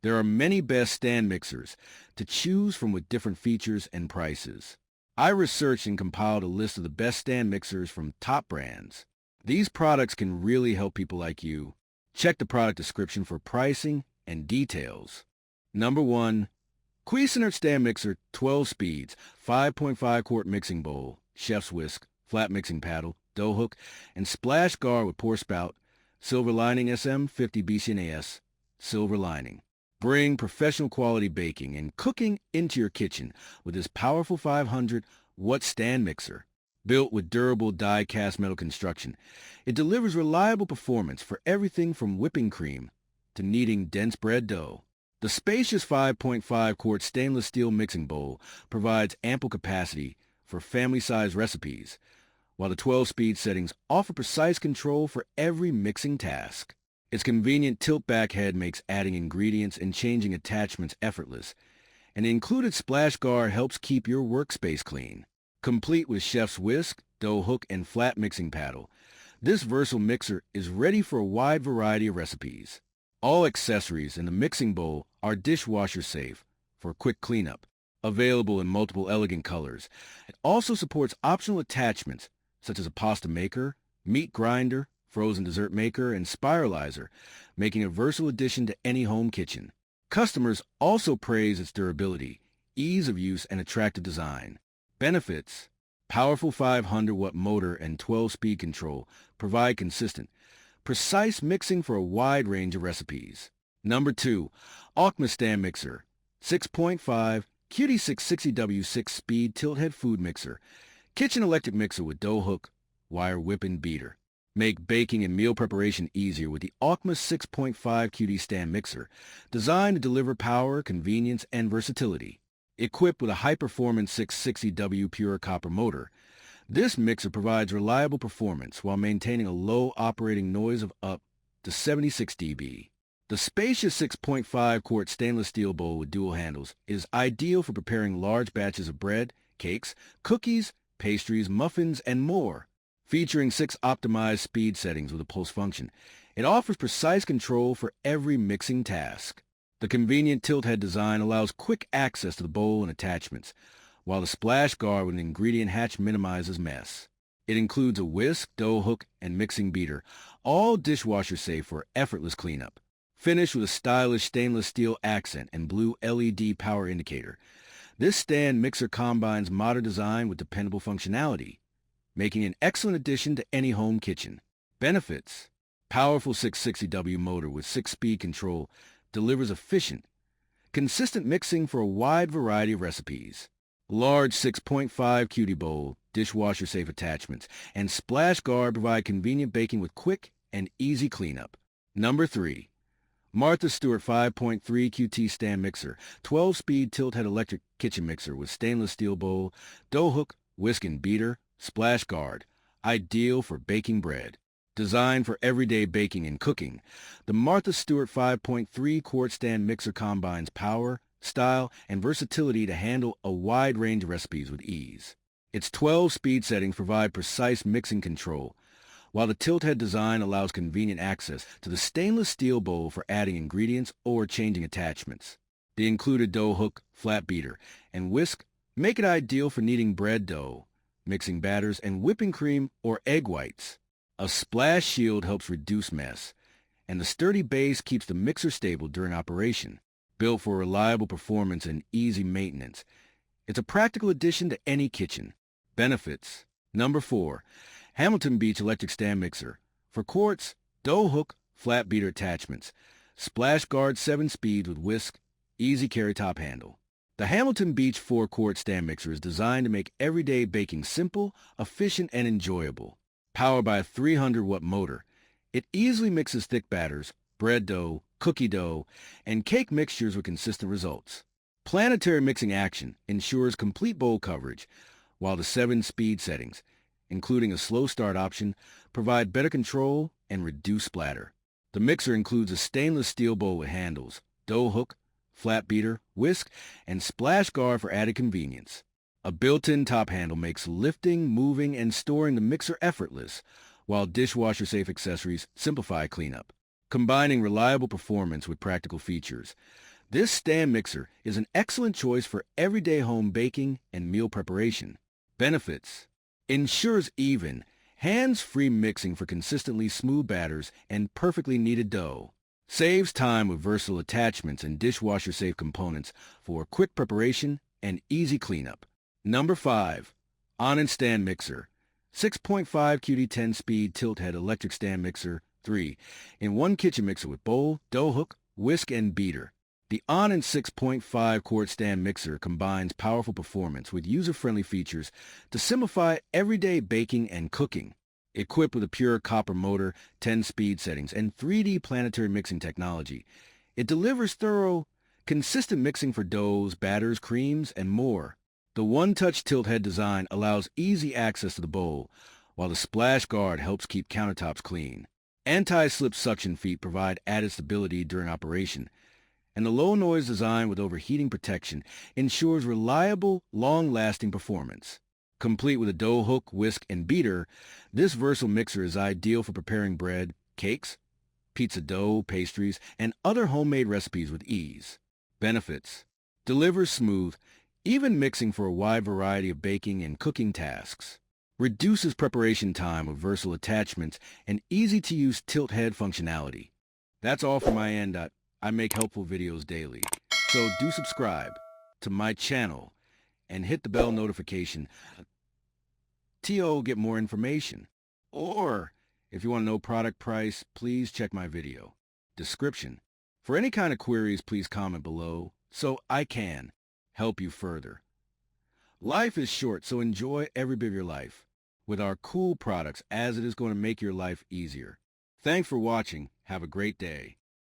There are many best stand mixers to choose from with different features and prices. I researched and compiled a list of the best stand mixers from top brands. These products can really help people like you. Check the product description for pricing and details. Number 1. Cuisinart Stand Mixer 12 Speeds 5.5 quart mixing bowl, chef's whisk, flat mixing paddle, dough hook, and splash guard with pour spout, silver lining SM 50 BCNAS, silver lining. Bring professional quality baking and cooking into your kitchen with this powerful 500-watt stand mixer. Built with durable die-cast metal construction, it delivers reliable performance for everything from whipping cream to kneading dense bread dough. The spacious 5.5 quart stainless steel mixing bowl provides ample capacity for family-sized recipes, while the 12-speed settings offer precise control for every mixing task. Its convenient tilt-back head makes adding ingredients and changing attachments effortless, and the included splash guard helps keep your workspace clean. Complete with chef's whisk, dough hook, and flat mixing paddle, this versatile mixer is ready for a wide variety of recipes. All accessories in the mixing bowl are dishwasher safe for quick cleanup, available in multiple elegant colors. It also supports optional attachments such as a pasta maker, meat grinder, frozen dessert maker, and spiralizer, making a versatile addition to any home kitchen. Customers also praise its durability, ease of use, and attractive design. Benefits: powerful 500-watt motor and 12-speed control provide consistent, precise mixing for a wide range of recipes. Number 2. Ockma Stand Mixer 6.5 QD660W 6-speed tilt-head food mixer, kitchen electric mixer with dough hook, wire whip, and beater. Make baking and meal preparation easier with the Ockma 6.5 QD stand mixer, designed to deliver power, convenience, and versatility. Equipped with a high-performance 660W pure copper motor, this mixer provides reliable performance while maintaining a low operating noise of up to 76 dB. The spacious 6.5 quart stainless steel bowl with dual handles is ideal for preparing large batches of bread, cakes, cookies, pastries, muffins, and more. Featuring 6 optimized speed settings with a pulse function, it offers precise control for every mixing task. The convenient tilt-head design allows quick access to the bowl and attachments, while the splash guard with an ingredient hatch minimizes mess. It includes a whisk, dough hook, and mixing beater, all dishwasher safe for effortless cleanup. Finished with a stylish stainless steel accent and blue LED power indicator, this stand mixer combines modern design with dependable functionality, making an excellent addition to any home kitchen. Benefits: powerful 660W motor with 6-speed control delivers efficient, consistent mixing for a wide variety of recipes. Large 6.5 QD bowl, dishwasher-safe attachments, and splash guard provide convenient baking with quick and easy cleanup. Number 3. Martha Stewart 5.3 QT stand mixer, 12-speed tilt-head electric kitchen mixer with stainless steel bowl, dough hook, whisk and beater, splash guard, ideal for baking bread. Designed for everyday baking and cooking, the Martha Stewart 5.3 quart stand mixer combines power, style, and versatility to handle a wide range of recipes with ease. Its 12 speed settings provide precise mixing control, while the tilt-head design allows convenient access to the stainless steel bowl for adding ingredients or changing attachments. The included dough hook, flat beater, and whisk make it ideal for kneading bread dough, mixing batters, and whipping cream or egg whites. A splash shield helps reduce mess, and the sturdy base keeps the mixer stable during operation. Built for reliable performance and easy maintenance, it's a practical addition to any kitchen. Benefits: Number 4. Hamilton Beach Electric Stand Mixer. For quarts, dough hook, flat beater attachments. Splash guard 7 speeds with whisk, easy carry top handle. The Hamilton Beach 4-quart stand mixer is designed to make everyday baking simple, efficient, and enjoyable. Powered by a 300-watt motor, it easily mixes thick batters, bread dough, cookie dough, and cake mixtures with consistent results. Planetary mixing action ensures complete bowl coverage, while the 7 speed settings, including a slow start option, provide better control and reduce splatter. The mixer includes a stainless steel bowl with handles, dough hook, flat beater, whisk, and splash guard for added convenience. A built-in top handle makes lifting, moving, and storing the mixer effortless, while dishwasher-safe accessories simplify cleanup. Combining reliable performance with practical features, This stand mixer is an excellent choice for everyday home baking and meal preparation. Benefits: ensures even, hands-free mixing for consistently smooth batters and perfectly kneaded dough. Saves time with versatile attachments and dishwasher-safe components for quick preparation and easy cleanup. Number 5. Anand Stand Mixer. 6.5 QD10 speed tilt head electric stand mixer. 3. In one kitchen mixer with bowl, dough hook, whisk, and beater. The Anand 6.5 quart stand mixer combines powerful performance with user-friendly features to simplify everyday baking and cooking. Equipped with a pure copper motor, 10 speed settings, and 3D planetary mixing technology, it delivers thorough, consistent mixing for doughs, batters, creams, and more. The one-touch tilt head design allows easy access to the bowl, while the splash guard helps keep countertops clean. Anti-slip suction feet provide added stability during operation, and the low-noise design with overheating protection ensures reliable, long-lasting performance. Complete with a dough hook, whisk, and beater, this versatile mixer is ideal for preparing bread, cakes, pizza dough, pastries, and other homemade recipes with ease. Benefits: delivers smooth, even mixing for a wide variety of baking and cooking tasks. Reduces preparation time with versatile attachments and easy-to-use tilt head functionality. That's all from my end. I make helpful videos daily, so do subscribe to my channel and hit the bell notification to get more information. Or, if you want to know product price, please check my video description. For any kind of queries, please comment below so I can help you further. Life is short, so enjoy every bit of your life with our cool products, as it is going to make your life easier. Thanks for watching. Have a great day.